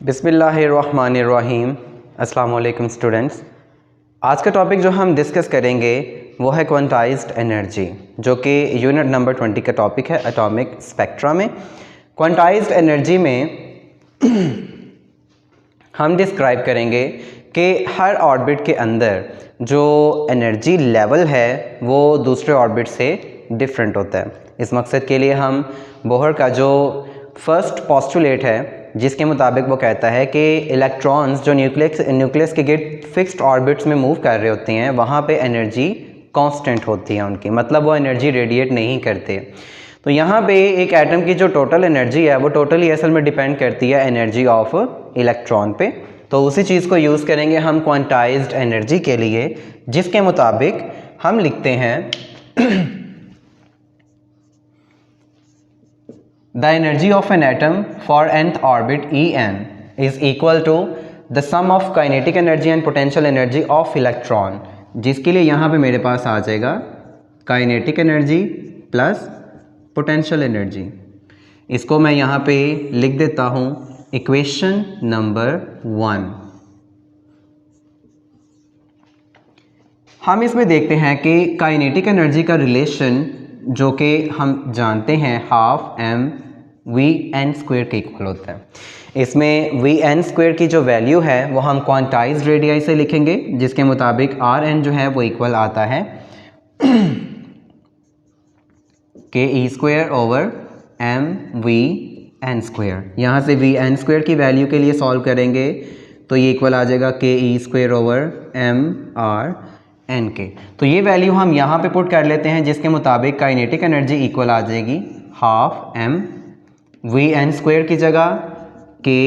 बिस्मिल्लाहिर्रहमानिर्रहीम। अस्सलाम वालेकुम स्टूडेंट्स। आज का टॉपिक जो हम डिस्कस करेंगे वो है क्वांटाइज्ड एनर्जी, जो कि यूनिट नंबर 20 का टॉपिक है एटॉमिक स्पेक्ट्रा में। क्वांटाइज्ड एनर्जी में हम डिस्क्राइब करेंगे कि हर ऑर्बिट के अंदर जो एनर्जी लेवल है वो दूसरे ऑर्बिट से डिफरेंट होता है। इस मकसद के लिए हम बोहर का जो फर्स्ट पोस्टुलेट है जिसके मुताबिक वो कहता है कि इलेक्ट्रॉन्स जो न्यूक्लियस के गिर्द फिक्स्ड ऑर्बिट्स में मूव कर रहे होते हैं वहाँ पे एनर्जी कांस्टेंट होती है उनकी, मतलब वो एनर्जी रेडिएट नहीं करते। तो यहाँ पे एक एटम की जो टोटल एनर्जी है वो टोटली असल में डिपेंड करती है एनर्जी ऑफ इलेक्ट्रॉन पे। तो उसी चीज़ को यूज़ करेंगे हम क्वांटाइज्ड एनर्जी के लिए, जिसके मुताबिक हम लिखते हैं The energy of an atom for nth orbit En is equal to the sum of kinetic energy and potential energy of electron, जिसके लिए यहाँ पे मेरे पास आ जाएगा kinetic energy plus potential energy. इसको मैं यहाँ पे लिख देता हूँ इक्वेशन नंबर 1। हम इसमें देखते हैं कि काइनेटिक एनर्जी का रिलेशन जो कि हम जानते हैं half m v n square के इक्वल होता है। इसमें वी एन स्क्वायर की जो वैल्यू है वो हम क्वांटाइज्ड रेडियाई से लिखेंगे, जिसके मुताबिक आर एन जो है वो इक्वल आता है k e square over m v n square. यहाँ से वी एन स्क्वायर की वैल्यू के लिए सॉल्व करेंगे तो ये इक्वल आ जाएगा k e square over m r n के। तो ये वैल्यू हम यहाँ पे पुट कर लेते हैं, जिसके मुताबिक काइनेटिक एनर्जी इक्वल आ जाएगी half m v n square की जगह k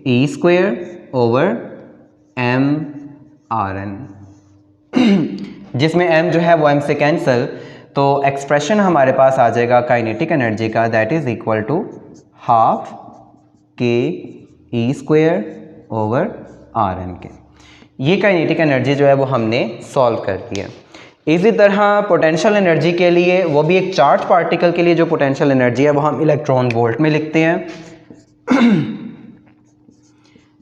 e square over m r n, जिसमें एम जो है वो एम से कैंसिल, तो एक्सप्रेशन हमारे पास आ जाएगा काइनेटिक एनर्जी का, that is equal to half k e square over r n के। ये काइनेटिक एनर्जी जो है वो हमने सॉल्व कर दी है। इसी तरह पोटेंशियल एनर्जी के लिए, वो भी एक चार्ज पार्टिकल के लिए जो पोटेंशियल एनर्जी है वो हम इलेक्ट्रॉन वोल्ट में लिखते हैं,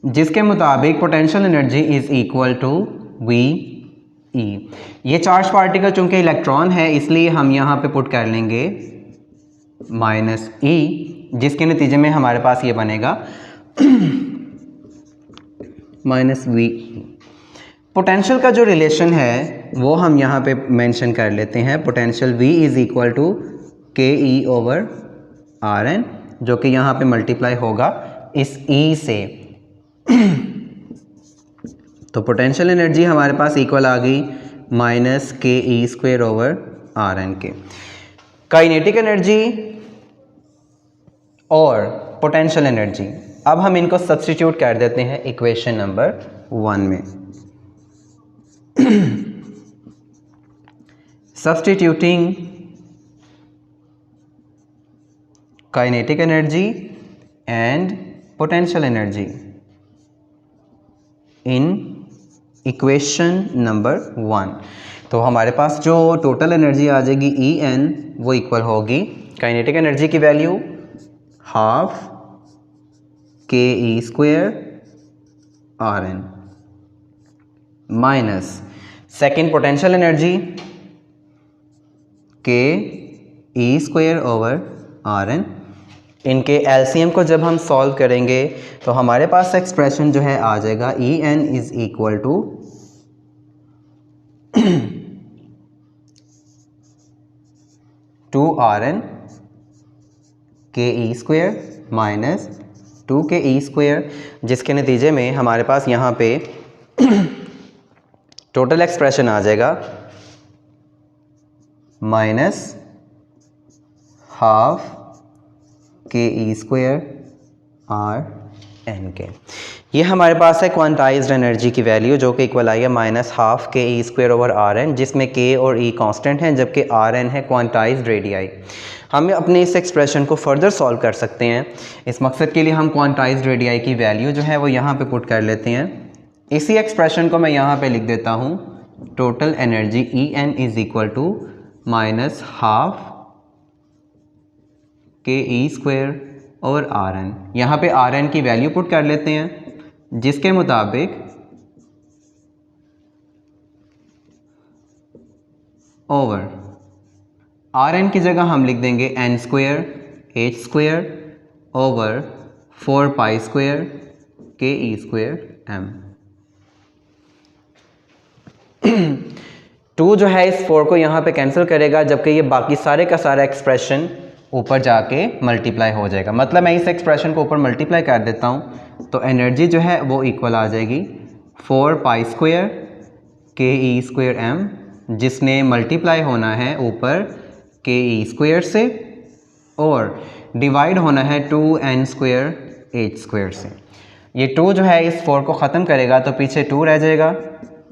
जिसके मुताबिक potential energy is equal to v e. ये चार्ज पार्टिकल चूंकि इलेक्ट्रॉन है इसलिए हम यहाँ पे पुट कर लेंगे माइनस ई, जिसके नतीजे में हमारे पास ये बनेगा माइनस वी। पोटेंशियल का जो रिलेशन है वो हम यहाँ पे मेंशन कर लेते हैं। Potential V is equal to k e over r N, जो कि यहाँ पे मल्टीप्लाई होगा इस E से। तो पोटेंशियल एनर्जी हमारे पास इक्वल आ गई माइनस के e square over r n के। काइनेटिक एनर्जी और पोटेंशियल एनर्जी, अब हम इनको सब्स्टिट्यूट कर देते हैं इक्वेशन नंबर 1 में। Substituting kinetic energy and potential energy in equation number 1, तो हमारे पास जो टोटल एनर्जी आ जाएगी ई एन वो इक्वल होगी काइनेटिक एनर्जी की value half k e square r n minus second potential energy k e square over r n. इनके LCM को जब हम सॉल्व करेंगे तो हमारे पास एक्सप्रेशन जो है आ जाएगा e n is equal to 2 r n k e square minus 2 के ई स्क्वायर, जिसके नतीजे में हमारे पास यहाँ पे टोटल एक्सप्रेशन आ जाएगा minus half k e square r n के। ये हमारे पास है क्वांटाइज्ड एनर्जी की वैल्यू, जो कि इक्वल आई है minus half k e square over r n, जिसमें के और ई कांस्टेंट हैं जबकि आर एन है क्वांटाइज्ड रेडियाई। हम अपने इस एक्सप्रेशन को फर्दर सॉल्व कर सकते हैं। इस मकसद के लिए हम क्वांटाइज्ड रेडियाई की वैल्यू जो है वो यहाँ पे पुट कर लेते हैं। इसी एक्सप्रेशन को मैं यहाँ पे लिख देता हूँ total energy e n is equal to minus half k e square और आर एन। यहाँ पे आर एन की वैल्यू पुट कर लेते हैं, जिसके मुताबिक ओवर आर एन की जगह हम लिख देंगे n square h square over 4 pi square k e square M. 2 जो है इस 4 को यहाँ पे कैंसिल करेगा, जबकि ये बाकी सारे का सारा एक्सप्रेशन ऊपर जाके मल्टीप्लाई हो जाएगा। मतलब मैं इस एक्सप्रेशन को ऊपर मल्टीप्लाई कर देता हूँ तो एनर्जी जो है वो इक्वल आ जाएगी 4 pi square k e square M, जिसने मल्टीप्लाई होना है ऊपर के ई स्क्वेयर से और डिवाइड होना है 2n स्क्वेयर एच स्क्वेयर से। ये 2 जो है इस 4 को ख़त्म करेगा तो पीछे 2 रह जाएगा,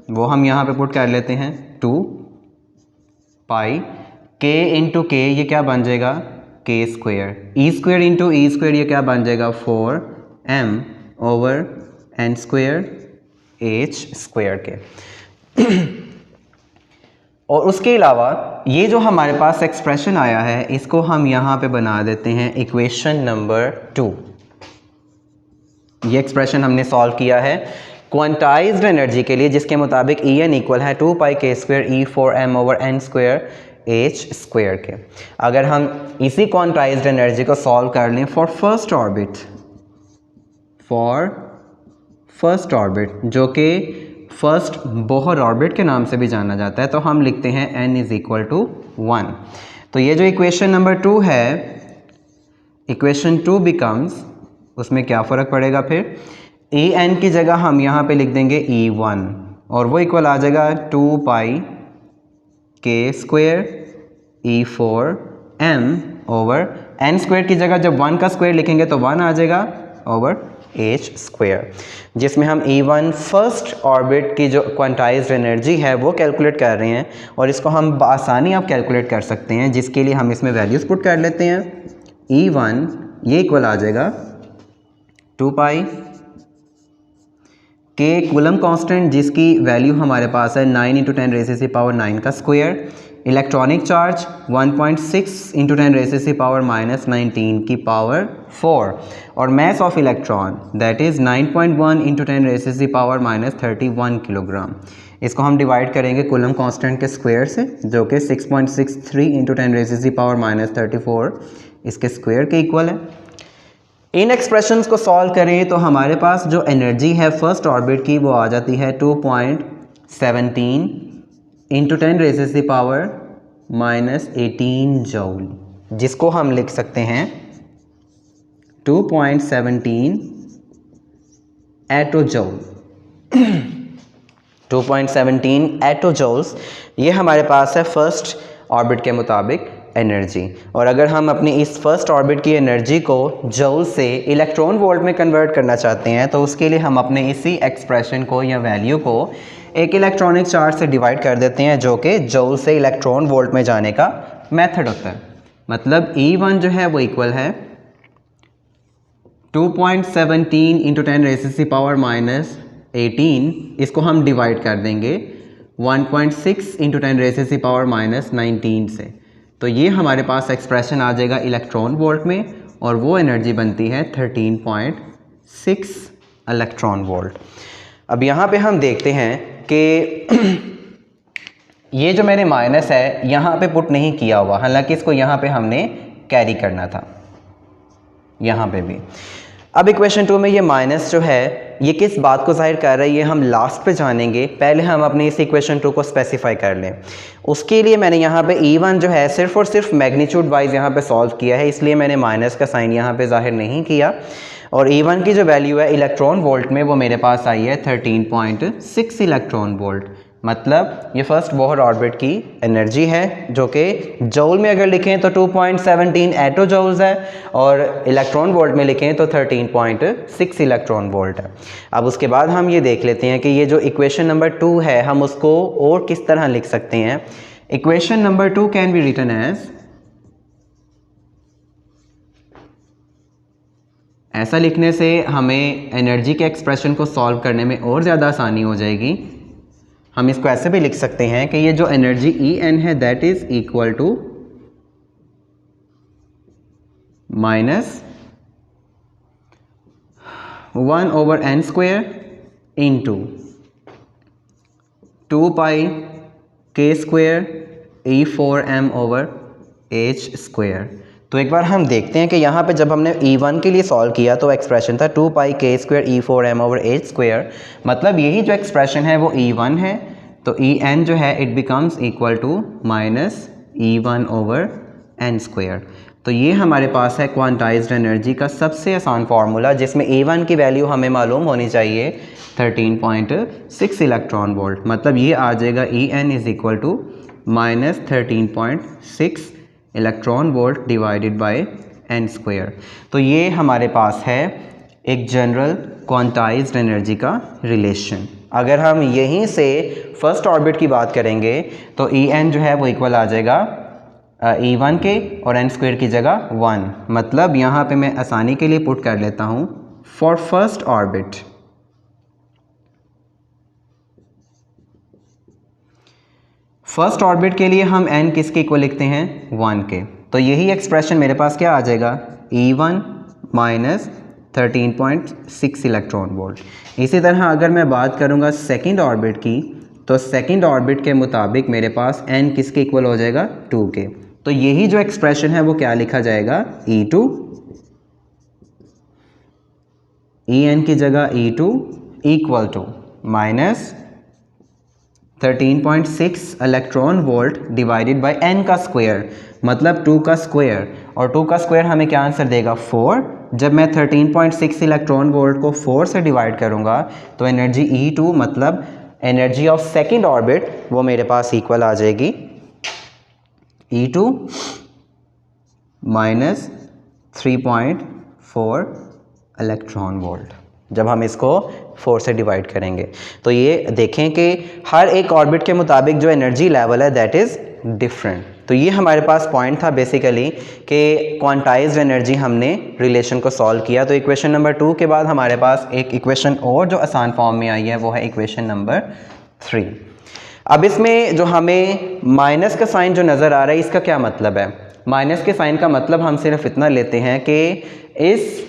वो हम यहाँ पे पुट कर लेते हैं 2 पाई k इंटू के, ये क्या बन जाएगा के स्क्वेयर, ई स्क्वेयर इंटू ई स्क्वेयर, ये क्या बन जाएगा 4m over n square h square के। और उसके अलावा ये जो हमारे पास एक्सप्रेशन आया है इसको हम यहाँ पे बना देते हैं इक्वेशन नंबर 2। ये एक्सप्रेशन हमने सॉल्व किया है क्वांटाइज्ड एनर्जी के लिए, जिसके मुताबिक ई एन इक्वल है 2 पाई के स्क्वेयर ई 4m over n square h square के। अगर हम इसी क्वांटाइज्ड एनर्जी को सॉल्व कर लें फॉर फर्स्ट ऑर्बिट, जो कि फर्स्ट बोहर ऑर्बिट के नाम से भी जाना जाता है, तो हम लिखते हैं n इज इक्वल टू 1। तो ये जो इक्वेशन नंबर 2 है, इक्वेशन 2 बिकम्स, उसमें क्या फ़र्क पड़ेगा फिर, ए एन की जगह हम यहाँ पे लिख देंगे E1 और वो इक्वल आ जाएगा 2 पाई के square E4m over n square की जगह जब 1 का स्क्वेयर लिखेंगे तो 1 आ जाएगा ओवर एच स्क्वेयर, जिसमें हम E1 फर्स्ट ऑर्बिट की जो क्वांटाइज्ड एनर्जी है वो कैलकुलेट कर रहे हैं और इसको हम आसानी आप कैलकुलेट कर सकते हैं, जिसके लिए हम इसमें वैल्यूज़ पुट कर लेते हैं। E1 ये इक्वल आ जाएगा 2 पाई के कूलम कांस्टेंट, जिसकी वैल्यू हमारे पास है 9 इंटू 10 रेज़ से पावर 9 का square, electronic charge 1.6 into 10 raise से पावर -19 की पावर 4 और mass of electron that is 9.1 into 10 raise से पावर -31 किलोग्राम। इसको हम डिवाइड करेंगे कूलम कांस्टेंट के स्क्वायर से, जो कि 6.63 इंटू 10 रेज़ से पावर -34 इसके स्क्वायर के इक्वल है। इन एक्सप्रेशंस को सॉल्व करें तो हमारे पास जो एनर्जी है फर्स्ट ऑर्बिट की वो आ जाती है 2.17 इंटू 10 रेज़ से पावर -18 जूल, जिसको हम लिख सकते हैं 2.17 एटोजूल। 2.17 एटोजूल्स ये हमारे पास है फर्स्ट ऑर्बिट के मुताबिक एनर्जी। और अगर हम अपनी इस फर्स्ट ऑर्बिट की एनर्जी को जूल से इलेक्ट्रॉन वोल्ट में कन्वर्ट करना चाहते हैं तो उसके लिए हम अपने इसी एक्सप्रेशन को या वैल्यू को एक इलेक्ट्रॉनिक चार्ज से डिवाइड कर देते हैं, जो कि जूल से इलेक्ट्रॉन वोल्ट में जाने का मेथड होता है। मतलब E1 जो है वो इक्वल है 2.17 इंटू 10 रेज़ से पावर -18, इसको हम डिवाइड कर देंगे 1.6 इंटू 10 रेज़ से पावर -19 से, तो ये हमारे पास एक्सप्रेशन आ जाएगा इलेक्ट्रॉन वोल्ट में और वो एनर्जी बनती है 13.6 इलेक्ट्रॉन वोल्ट। अब यहाँ पे हम देखते हैं कि ये जो मैंने माइनस है यहाँ पे पुट नहीं किया हुआ, हालांकि इसको यहाँ पे हमने कैरी करना था, यहाँ पे भी। अब इक्वेशन 2 में ये माइनस जो है ये किस बात को जाहिर कर रहा है ये हम लास्ट पे जानेंगे, पहले हम अपने इस इक्वेशन 2 को स्पेसिफाई कर लें। उसके लिए मैंने यहाँ पे E1 जो है सिर्फ और सिर्फ मैग्नीट्यूड वाइज यहाँ पे सॉल्व किया है, इसलिए मैंने माइनस का साइन यहाँ पे जाहिर नहीं किया। और E1 की जो वैल्यू है इलेक्ट्रॉन वोल्ट में वो मेरे पास आई है 13.6 इलेक्ट्रॉन वोल्ट। मतलब ये फर्स्ट बोहर ऑर्बिट की एनर्जी है, जो कि जूल में अगर लिखें तो 2.17 एटो जूल्स है और इलेक्ट्रॉन वोल्ट में लिखें तो 13.6 इलेक्ट्रॉन वोल्ट है। अब उसके बाद हम ये देख लेते हैं कि ये जो इक्वेशन नंबर 2 है हम उसको और किस तरह लिख सकते हैं। Equation number 2 can be written as, ऐसा लिखने से हमें एनर्जी के एक्सप्रेशन को सॉल्व करने में और ज़्यादा आसानी हो जाएगी। हम इसको ऐसे भी लिख सकते हैं कि ये जो एनर्जी En है that is equal to minus 1/n² into 2π k² E4m/h²। तो एक बार हम देखते हैं कि यहाँ पे जब हमने E1 के लिए सॉल्व किया तो एक्सप्रेशन था 2π k² E4m/h²। मतलब यही जो एक्सप्रेशन है वो E1 है, तो En जो है it becomes equal to -E1/n²। तो ये हमारे पास है क्वांटाइज्ड एनर्जी का सबसे आसान फार्मूला, जिसमें E1 की वैल्यू हमें मालूम होनी चाहिए 13.6 इलेक्ट्रॉन वोल्ट। मतलब ये आ जाएगा En is equal to -13.6 electron volt divided by n²। तो ये हमारे पास है एक जनरल क्वांटाइज्ड एनर्जी का रिलेशन। अगर हम यहीं से फर्स्ट ऑर्बिट की बात करेंगे तो En जो है वो इक्वल आ जाएगा E1 के, और n² की जगह 1। मतलब यहाँ पे मैं आसानी के लिए पुट कर लेता हूँ for first orbit. First orbit के लिए हम n किसके इक्वल लिखते हैं 1 के। तो यही एक्सप्रेशन मेरे पास क्या आ जाएगा E1 -13.6 इलेक्ट्रॉन वोल्ट। इसी तरह अगर मैं बात करूँगा सेकंड ऑर्बिट की, तो सेकंड ऑर्बिट के मुताबिक मेरे पास n किसके इक्वल हो जाएगा 2 के। तो यही जो एक्सप्रेशन है वो क्या लिखा जाएगा E2, En की जगह E2 equal to -13.6 electron volt divided by n का स्क्वायर, मतलब 2 का स्क्वायर, और 2 का स्क्वायर हमें क्या आंसर देगा 4। जब मैं 13.6 इलेक्ट्रॉन वोल्ट को 4 से डिवाइड करूंगा तो एनर्जी E2 मतलब एनर्जी ऑफ सेकंड ऑर्बिट वो मेरे पास इक्वल आ जाएगी E2 -3.4 इलेक्ट्रॉन वोल्ट जब हम इसको 4 से डिवाइड करेंगे। तो ये देखें कि हर एक ऑर्बिट के मुताबिक जो एनर्जी लेवल है दैट इज़ डिफरेंट। तो ये हमारे पास पॉइंट था बेसिकली कि क्वांटाइज्ड एनर्जी हमने रिलेशन को सॉल्व किया। तो इक्वेशन नंबर 2 के बाद हमारे पास एक इक्वेशन और जो आसान फॉर्म में आई है वो है इक्वेशन नंबर 3। अब इसमें जो हमें माइनस का साइन जो नज़र आ रहा है इसका क्या मतलब है। माइनस के साइन का मतलब हम सिर्फ इतना लेते हैं कि इस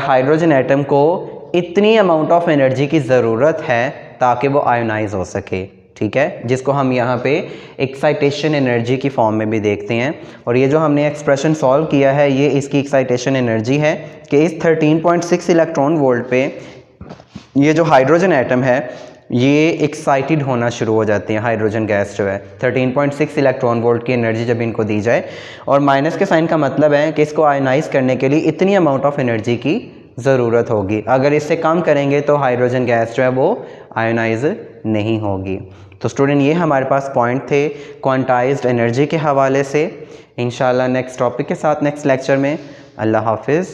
हाइड्रोजन एटम को इतनी अमाउंट ऑफ एनर्जी की ज़रूरत है ताकि वो आयोनाइज हो सके, ठीक है, जिसको हम यहाँ पे एक्साइटेशन एनर्जी की फॉर्म में भी देखते हैं। और ये जो हमने एक्सप्रेशन सॉल्व किया है ये इसकी एक्साइटेशन एनर्जी है कि इस 13.6 इलेक्ट्रॉन वोल्ट पे ये जो हाइड्रोजन एटम है ये एक्साइटेड होना शुरू हो जाती है। हाइड्रोजन गैस जो है 13.6 इलेक्ट्रॉन वोल्ट की एनर्जी जब इनको दी जाए, और माइनस के साइन का मतलब है कि इसको आयोनाइज करने के लिए इतनी अमाउंट ऑफ एनर्जी की ज़रूरत होगी। अगर इससे कम करेंगे तो हाइड्रोजन गैस जो है वो आयोनाइज नहीं होगी। तो स्टूडेंट ये हमारे पास पॉइंट थे क्वांटाइज्ड एनर्जी के हवाले से। इंशाल्लाह नेक्स्ट टॉपिक के साथ नेक्स्ट लेक्चर में। अल्लाह हाफिज़।